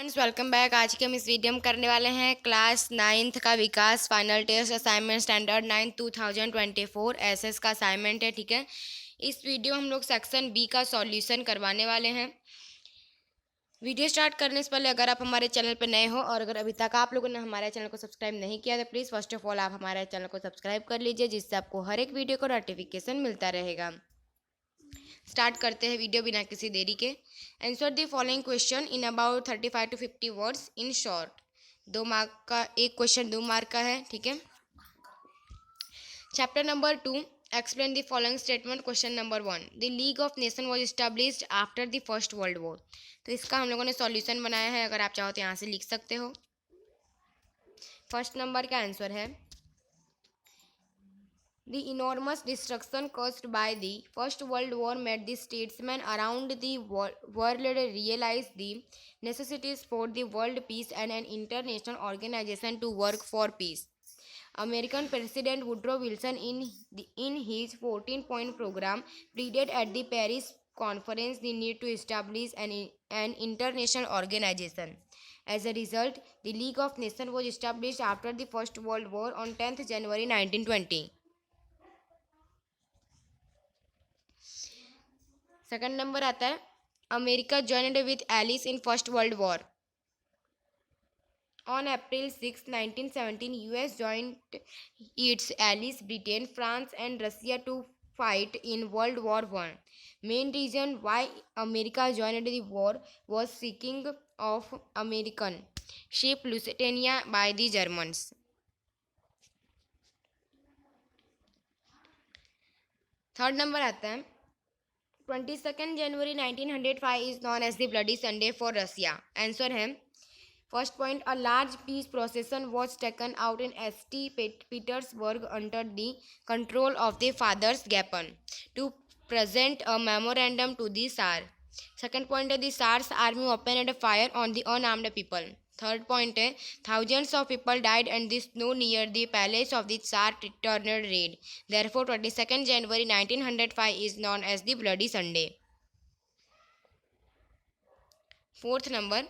Friends, welcome back. आज के हम इस वीडियो में करने वाले हैं क्लास 9th का Vikas final test assignment standard 9 2024 SS का असाइनमेंट है। ठीक है, इस वीडियो में हम लोग सेक्शन बी का सॉल्यूशन करवाने वाले हैं। वीडियो स्टार्ट करने से पहले अगर आप हमारे चैनल पर नए हो और अगर अभी तक आप लोगों ने हमारे चैनल को सब्सक्राइब नहीं किया तो प्लीज़ फर्स्ट ऑफ ऑल आप हमारे चैनल को सब्सक्राइब कर लीजिए, जिससे आपको हर एक वीडियो को नोटिफिकेशन मिलता रहेगा। स्टार्ट करते हैं वीडियो बिना किसी देरी के। Answer the following question in about 35 to 50 words in short. 2 mark का एक क्वेश्चन 2 मार्क का है। ठीक है, chapter number 2, explain the following statement. Question number 1, the league of nation was established after the first world war. तो इसका हम लोगों ने सॉल्यूशन बनाया है, अगर आप चाहो तो यहाँ से लिख सकते हो। फर्स्ट नंबर का आंसर है the enormous destruction caused by the First World War made the statesmen around the world realize the necessities for the world peace and an international organization to work for peace. American President Woodrow Wilson, in his 14-point program, pleaded at the Paris conference the need to establish an international organization. As a result, the League of Nations was established after the First World War on 10th January 1920. Second number आता है, America joined with allies in first world war. On April 6, 1917, US joined its allies Britain, France and Russia to fight in World War I. Main reason why America joined the war was sinking of American ship Lusitania by the Germans. Third number आता है, 22nd January 1905 is known as the Bloody Sunday for Russia. Answer है, first point, a large peace procession was taken out in St. Petersburg under the control of the fathers Gapon to present a memorandum to the tsar. Second point है, the tsar's army open fire on the unarmed people. Third point है, thousands of people died and the snow near the palace of the Tsar turned red. Therefore, 22nd January 1905 is known as the Bloody Sunday. Fourth number,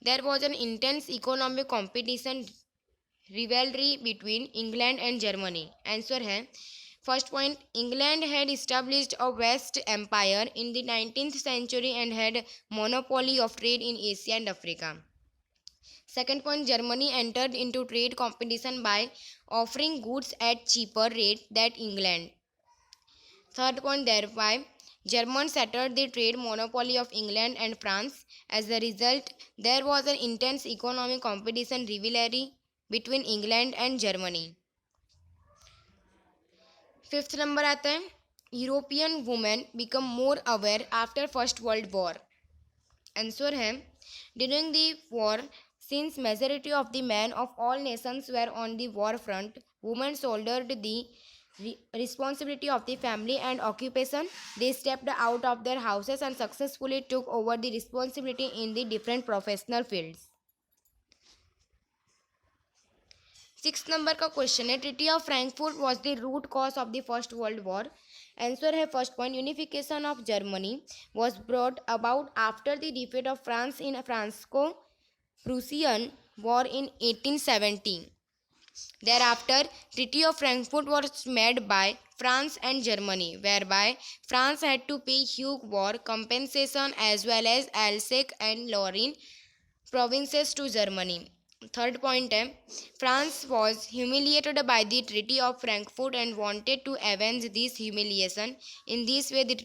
there was an intense economic competition rivalry between England and Germany. Answer है, first point, England had established a vast empire in the 19th century and had monopoly of trade in Asia and Africa. Second point, Germany entered into trade competition by offering goods at cheaper rate than England. Third point, thereby Germans shattered the trade monopoly of England and France. As a result, there was an intense economic competition rivalry between England and Germany. Fifth number आता है, European women become more aware after first world war. Answer है, during the war, since majority of the men of all nations were on the war front, women shouldered the responsibility of the family and occupation. They stepped out of their houses and successfully took over the responsibility in the different professional fields. Six number का question है, treaty of Frankfurt was the root cause of the first world war. Answer है, first point, unification of Germany was brought about after the defeat of France in Franco-Prussian War in 1817. Thereafter, Treaty of Frankfurt was made by France and Germany, whereby France had to pay huge war compensation as well as Alsace and Lorraine provinces to Germany. Third point है, France was humiliated by the treaty of Frankfurt and wanted to avenge this humiliation. In this way the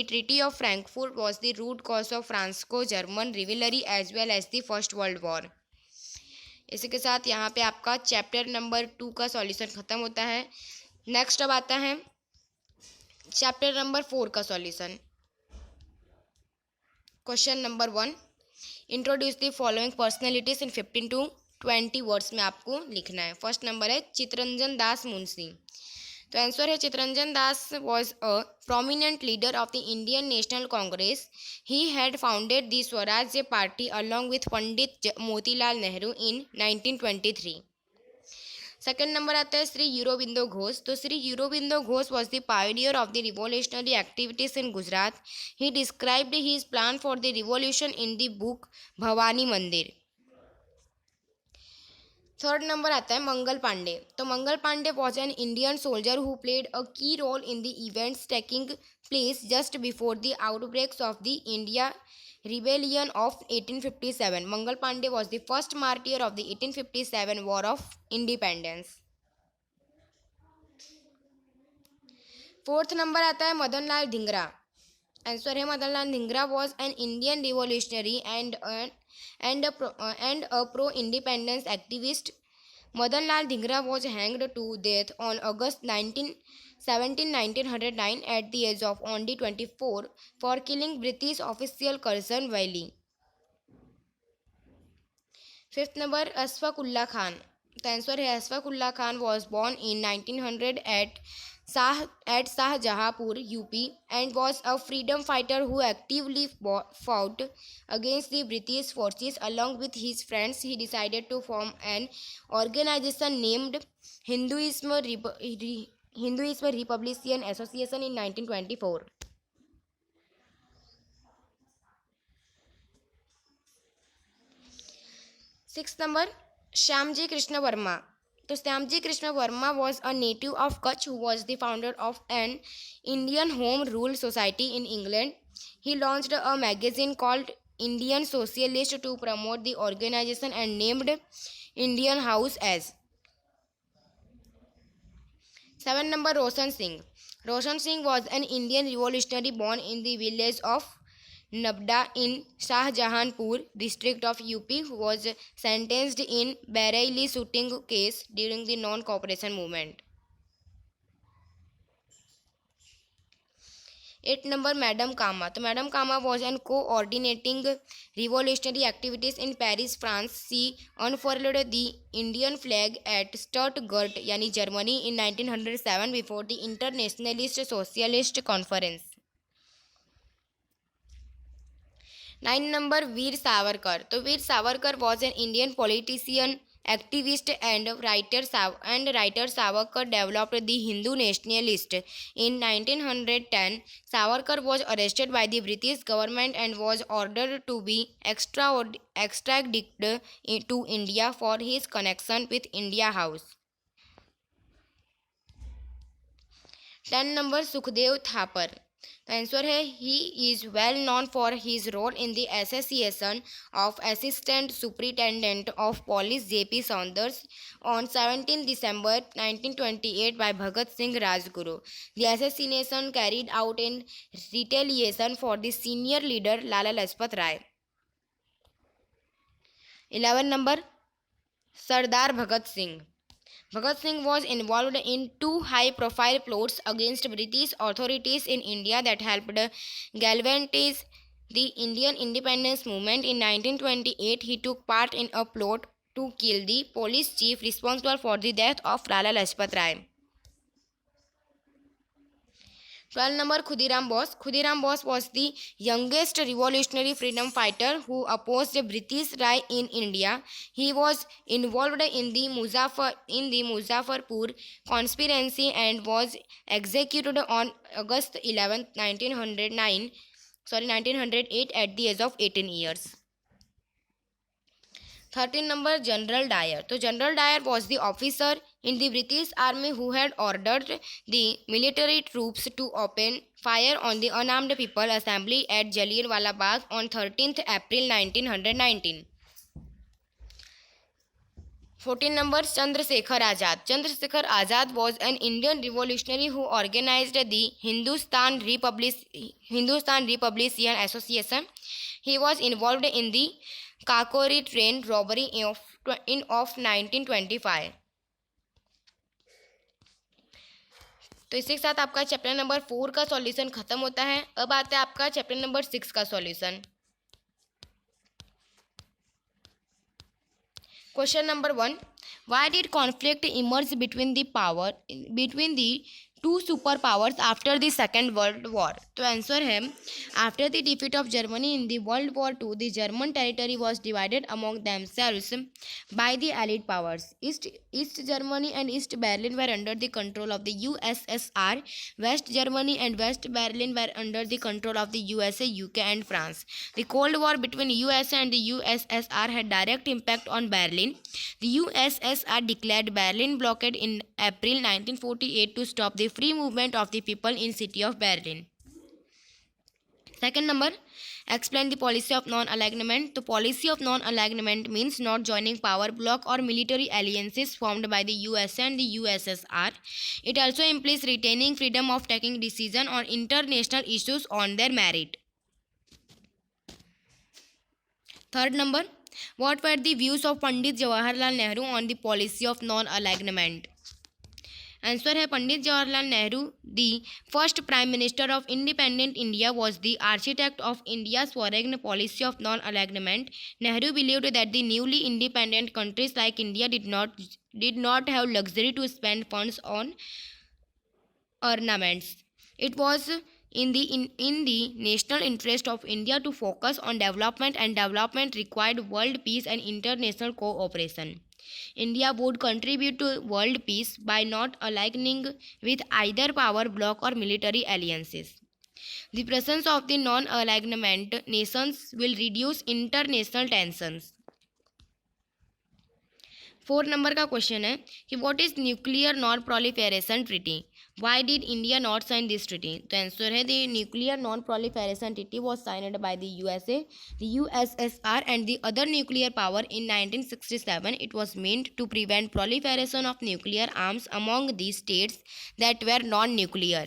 treaty of Frankfurt was the root cause of Franco German rivalry as well as the first world war. इसी के साथ यहाँ पे आपका chapter number 2 का solution ख़त्म होता है। नेक्स्ट अब आता है चैप्टर नंबर 4 का solution. Question number 1, introduce the following personalities in 15 to 20 words में आपको लिखना है। फर्स्ट नंबर है चितरंजन दास मुंशी। तो आंसर है, Chittaranjan Das was a prominent leader of the Indian National Congress. He had founded the Swarajya party along with Pandit Motilal Nehru in 1923. Second number आता है श्री यूरोबिंदो घोष। तो Shri Aurobindo Ghosh was the pioneer of the revolutionary activities in Gujarat. He described his plan for the revolution in the book Bhawani Mandir. Third number आता है मंगल पांडे। तो Mangal Pandey was an Indian soldier who played a key role in the events taking place just before the outbreaks of the India rebellion of 1857. Mangal Pandey was the first martyr of the 1857 War of Independence. Fourth number आता है Madan Lal Dhingra. Answer है Madan Lal Dhingra was an Indian revolutionary and a pro independence activist. Madan Lal Dhingra was hanged to death on August 1909 at the age of only 24 for killing British official Curzon Whaley. Fifth number Ashfaq Ullah Khan. तो answer है Ashfaq Ullah Khan was born in 1900 at Shahjahanpur, UP, and was a freedom fighter who actively fought against the British forces. Along with his friends, he decided to form an organization named Hinduism Republican Association in 1924. Sixth number, Shyamji Krishna Verma. So Shyamji Krishna Verma was a native of Kutch who was the founder of an Indian Home Rule Society in England. He launched a magazine called Indian Socialist to promote the organization and named Indian House as. 7 number, Roshan Singh. Roshan Singh was an Indian revolutionary born in the village of Nabda in Shahjahanpur district of UP, who was sentenced in Bareilly shooting case during the non-cooperation movement. 8 number, Madame Kama. So Madame Kama was an coordinating revolutionary activities in Paris, France. She unfurled the Indian flag at Stuttgart, यानी Germany, in 1907 before the Internationalist Socialist Conference. 9 number, Veer Savarkar. तो Veer Savarkar was an Indian politician, activist and writer. Savarkar developed the Hindu nationalist. In 1910, Savarkar was arrested by the British government and was ordered to be extradited to India for his connection with India House. 10 number, Sukhdev Thapar. The answer है he is well known for his role in the assassination of Assistant Superintendent of Police J.P. Saunders on 17 December 1928 by Bhagat Singh Rajguru. The assassination carried out in retaliation for the senior leader Lala Lajpat Rai. 11 number, Sardar Bhagat Singh. Bhagat Singh was involved in 2 high-profile plots against British authorities in India that helped galvanize the Indian independence movement. In 1928, he took part in a plot to kill the police chief responsible for the death of Lala Lajpat Rai. 12 number, Khudiram Bose. Khudiram Bose was the youngest revolutionary freedom fighter who opposed British Raj in India. He was involved in the Muzaffarpur conspiracy and was executed on August 11, 1908 at the age of 18 years. 13 number, General Dyer. So General Dyer was the officer in the British Army who had ordered the military troops to open fire on the unarmed people assembly at Jallianwala Bagh on 13th April 1919. 14 number, Chandrasekhar Azad. Chandrasekhar Azad was an Indian revolutionary who organized the Hindustan Republican Association. He was involved in the Kakori train robbery of 1925. तो इसके साथ आपका chapter number 4 का solution खत्म होता है। अब आता है आपका चैप्टर नंबर 6 का solution. Question number 1, why did conflict emerge between the two superpowers after the Second World War? तो आंसर है after the defeat of Germany in the World War II, the German territory was divided among themselves by the Allied powers. East Germany and East Berlin were under the control of the USSR. West Germany and West Berlin were under the control of the USA, UK, and France. The Cold War between USA and the USSR had direct impact on Berlin. The USSR declared Berlin blockade in April 1948 to stop the free movement of the people in city of Berlin. Second number, explain the policy of non-alignment. The policy of non-alignment means not joining power bloc or military alliances formed by the USA and the USSR. It also implies retaining freedom of taking decision on international issues on their merit. Third number, what were the views of Pandit Jawaharlal Nehru on the policy of non-alignment? Answer है Pandit Jawaharlal Nehru the first prime minister of independent India was the architect of India's foreign policy of non alignment. Nehru believed that the newly independent countries like India did not have luxury to spend funds on ornaments. It was in the national interest of India to focus on development, and development required world peace and international cooperation. India would contribute to world peace by not aligning with either power bloc or military alliances. The presence of the non-alignment nations will reduce international tensions. 4 number का question है कि what is nuclear non proliferation treaty. Why did India not sign this treaty? The answer है the nuclear non-proliferation treaty was signed by the USA, the USSR and the other nuclear power in 1967. It was meant to prevent proliferation of nuclear arms among these states that were non-nuclear.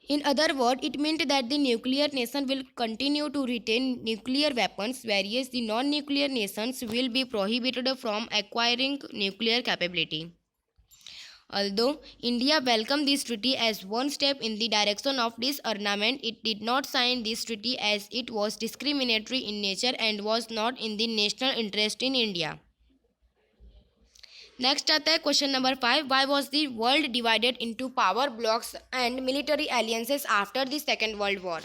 In other words, it meant that the nuclear nation will continue to retain nuclear weapons, whereas the non-nuclear nations will be prohibited from acquiring nuclear capability. Although India welcomed this treaty as one step in the direction of disarmament, it did not sign this treaty as it was discriminatory in nature and was not in the national interest in India. Next आता है question number 5. Why was the world divided into power blocs and military alliances after the second world war.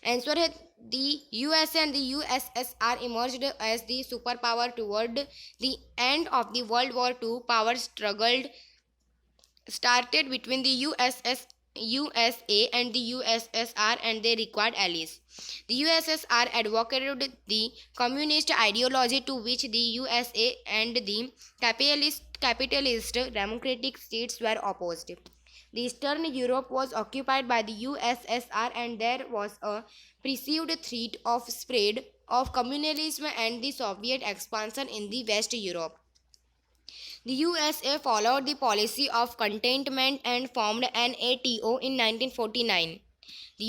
Answer है the USA and the USSR emerged as the superpower toward the end of the World War II. Power struggled started between the USA and the USSR, and they required allies. The USSR advocated the communist ideology to which the USA and the capitalist democratic states were opposed. The Eastern Europe was occupied by the USSR, and there was a perceived threat of spread of communalism and the Soviet expansion in the West Europe. The USA followed the policy of containment and formed NATO in 1949. The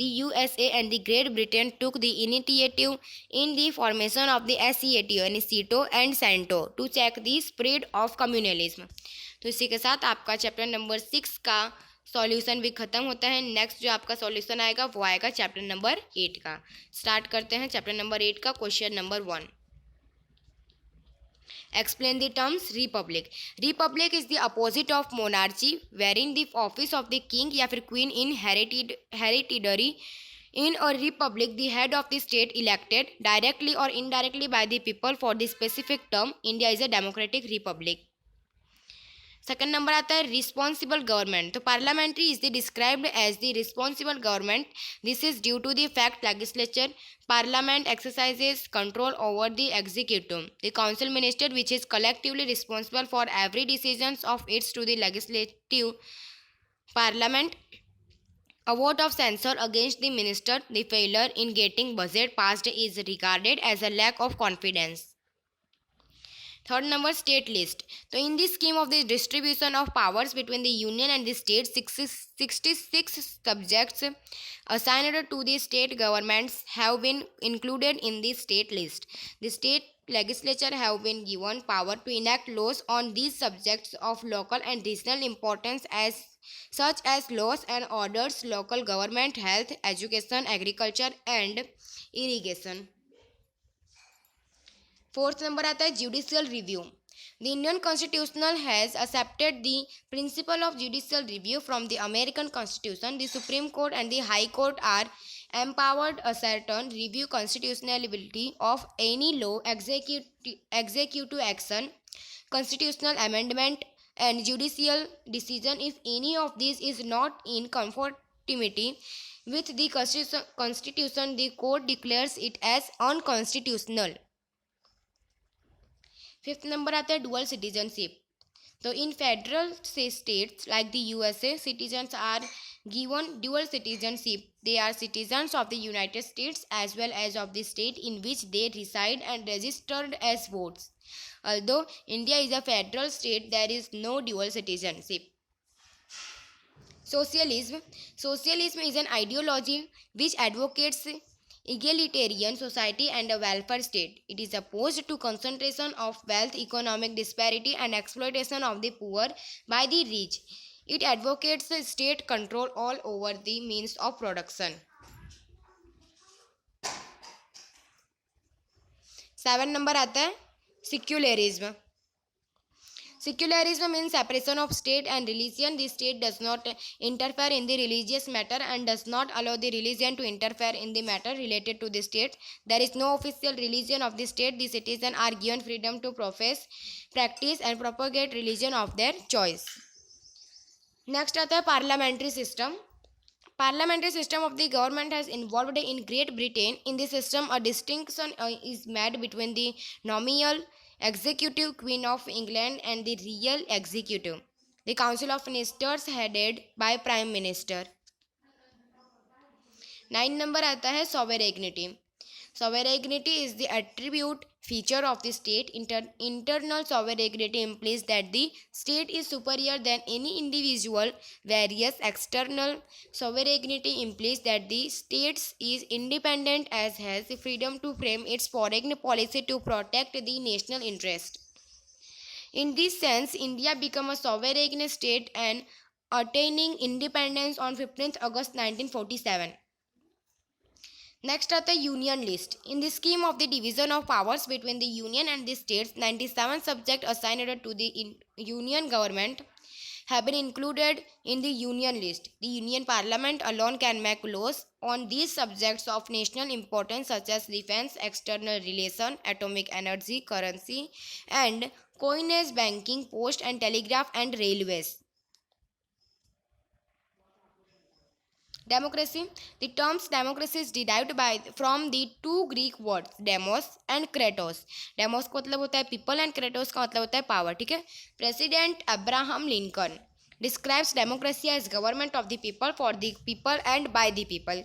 USA and the Great Britain took the initiative in the formation of the SEATO and CENTO to check the spread of communalism. तो इसी के साथ आपका chapter number 6 का solution भी खत्म होता है. नेक्स्ट जो आपका सॉल्यूशन आएगा वो आएगा चैप्टर नंबर 8 का. स्टार्ट करते हैं चैप्टर नंबर 8 का. Question number 1. Explain the terms republic. Republic is the opposite of monarchy, wherein the office of the king या फिर queen in hereditary. In a republic, the head of the state elected directly or indirectly by the people for the specific term. India is a democratic republic. Second number आता है responsible government. तो parliamentary is the described as the responsible government. This is due to the fact legislature parliament exercises control over the executive. The council minister which is collectively responsible for every decisions of its to the legislative parliament. A vote of censure against the minister, the failure in getting budget passed is regarded as a lack of confidence. Third number, state list. So in this scheme of the distribution of powers between the union and the state, 66 subjects assigned to the state governments have been included in the state list. The state legislature have been given power to enact laws on these subjects of local and regional importance such as laws and orders, local government, health, education, agriculture and irrigation. Fourth number आता है judicial review. The Indian Constitution has accepted the principle of judicial review from the American Constitution. The Supreme Court and the High Court are empowered to ascertain, review constitutionality of any law, executive action, constitutional amendment, and judicial decision if any of these is not in conformity with the Constitution, the court declares it as unconstitutional. Fifth number आता है dual citizenship. तो इन federal states like the USA, citizens are given dual citizenship. They are citizens of the United States as well as of the state in which they reside and registered as votes. Although India is a federal state, there is no dual citizenship. Socialism. Socialism is an ideology which advocates egalitarian society and a welfare state. It is opposed to concentration of wealth, economic disparity, and exploitation of the poor by the rich. It advocates state control all over the means of production. 7 number आता है secularism. Secularism means separation of state and religion. The state does not interfere in the religious matter and does not allow the religion to interfere in the matter related to the state. There is no official religion of the state. The citizens are given freedom to profess, practice and propagate religion of their choice. Next आता है parliamentary system. Parliamentary system of the government has evolved in Great Britain. In this system, a distinction is made between the nominal executive, Queen of England, and the real executive, the Council of Ministers headed by Prime Minister. 9 number आता है sovereignty. Sovereignty is the attribute feature of the state. Internal sovereignty implies that the state is superior than any individual, whereas external sovereignty implies that the state is independent as has the freedom to frame its foreign policy to protect the national interest. In this sense, India became a sovereign state and attaining independence on 15th August 1947. Next आता है union list. In the scheme of the division of powers between the union and the states, 97 subjects assigned to the union government have been included in the union list. The union parliament alone can make laws on these subjects of national importance such as defense, external relations, atomic energy, currency and coinage, banking, post and telegraph and railways. Democracy. The terms democracy is derived from the two Greek words demos and kratos. Demos का मतलब होता है people and kratos का मतलब होता है power. ठीक है. President Abraham Lincoln describes democracy as government of the people, for the people and by the people.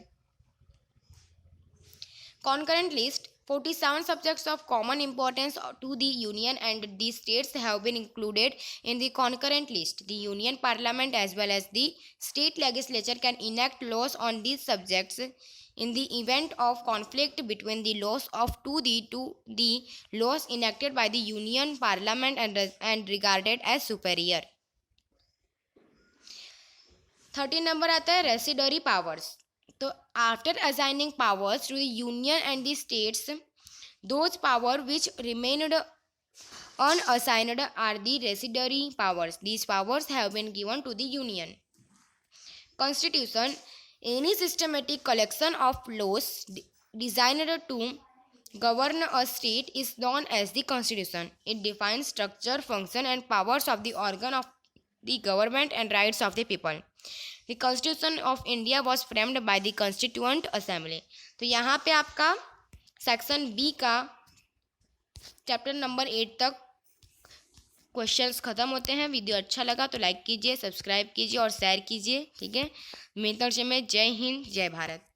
Concurrent list. 47 subjects of common importance to the union and the states have been included in the concurrent list. The union parliament as well as the state legislature can enact laws on these subjects in the event of conflict between the laws of the laws enacted by the union parliament and regarded as superior. 13 number आता है residuary powers. तो after assigning powers to the union and the states, those powers which remained unassigned are the residuary powers. These powers have been given to the union. Constitution. Any systematic collection of laws designed to govern a state is known as the constitution. It defines structure, function and powers of the organ of the government and rights of the people. The Constitution of India was framed by the Constituent Assembly. तो यहाँ पे आपका section B का chapter number 8 तक questions खत्म होते हैं. Video अच्छा लगा तो लाइक कीजिए, सब्सक्राइब कीजिए और शेयर कीजिए. ठीक है. मेरे तरफ से मैं जय हिंद, जय भारत.